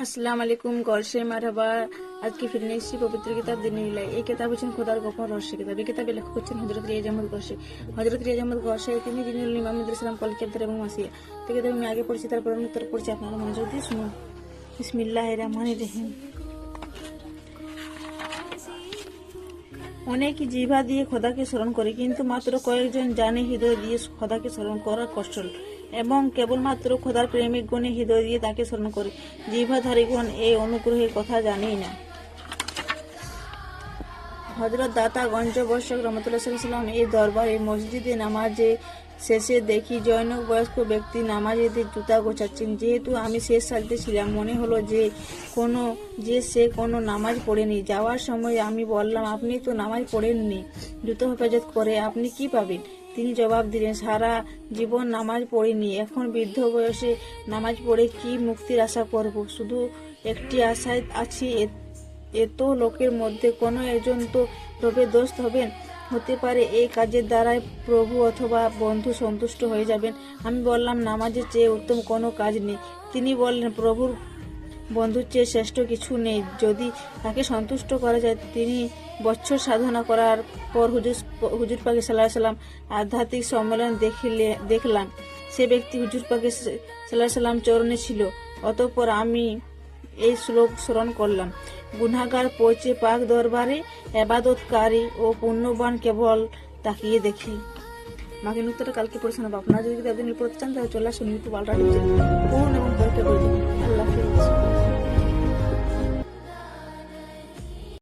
আসসালামু আলাইকুম গলসে মারহাবা। আজকে ফিরে নিয়ে এসেছি পবিত্র কিতাব দিন ইলাই। এই কিতাব হচ্ছেন খোদার গোপন রহস্য কিতাব। এই কিতাবে লেখক হচ্ছেন হযরত রিয়াজ আহমদ গলসে। হযরত রিয়াজ আহমদ গলসে তিনি যিনি ইমাম সালাম কলকি আব্দুর এবং মাসিয়া। তো কিতাব আমি আগে পড়ছি, তারপর আমি উত্তর পড়ছি, আপনারা মনোযোগ দিয়ে শুনুন। বিসমিল্লাহির রহমানির রহিম। অনেক জিহ্বা দিয়ে খোদাকে স্মরণ করে, কিন্তু মাত্র কয়েকজন জানে হৃদয় দিয়ে খোদাকে স্মরণ করার কষ্ট, এবং কেবলমাত্র খোদার প্রেমিকগণে হৃদয় দিয়ে তাকে স্মরণ করে। জিহ্বাধারীগণ এই অনুগ্রহের কথা জানেই না। হযরত দাতা গঞ্জ বর্ষক রহমতুল্লাহ সাল্লাম এই দরবারে মসজিদে নামাজে শেষে দেখি জৈনক বয়স্ক ব্যক্তি নামাজেদের জুতা গোছাচ্ছেন। যেহেতু আমি শেষ সারিতে ছিলাম, মনে হলো যে সে কোনো নামাজ পড়েনি। যাওয়ার সময় আমি বললাম, আপনি তো নামাজ পড়েননি, জুতো হেফাজত করে আপনি কি পাবেন? তিনি জবাব দিলেন, সারা জীবন নামাজ পড়িনি, এখন বৃদ্ধ বয়সে নামাজ পড়ে কি মুক্তির আশা করব? শুধু একটি আশায় আছি, এত লোকের মধ্যে কোনো একজন তো রবের দোস্ত হবেন। হতে পারে এই কাজের দ্বারাই প্রভু অথবা বন্ধু সন্তুষ্ট হয়ে যাবেন। আমি বললাম, নামাজের চেয়ে উত্তম কোনো কাজ নেই। তিনি বললেন, প্রভুর বন্ধুর চেয়ে শ্রেষ্ঠ কিছু নেই। যদি তাকে সন্তুষ্ট করা যায়। তিনি বছর সাধনা করার পর হুজুর পাক সাল্লাল্লাহু আলাইহি সাল্লাম আধ্যাত্মিক সম্মেলন দেখলাম। সে ব্যক্তি হুজুর পাক সাল্লাল্লাহু আলাইহি সাল্লাম চরণে ছিল। অতঃপর আমি এই শ্লোক স্মরণ করলাম, গুনাহগার পৌঁছে পাক দরবারে, ইবাদতকারী ও পুণ্যবান কেবল তাকিয়ে দেখি। বাকি নুক্তাটা কালকে পড়ে শোনাবো। আপনারা যদি কিতাব দিন পড়তে চান তাহলে চলে আসুন ইউটিউব আলট্রা টিভি, পড়ুন এবং পরীক্ষা করে দেখুন।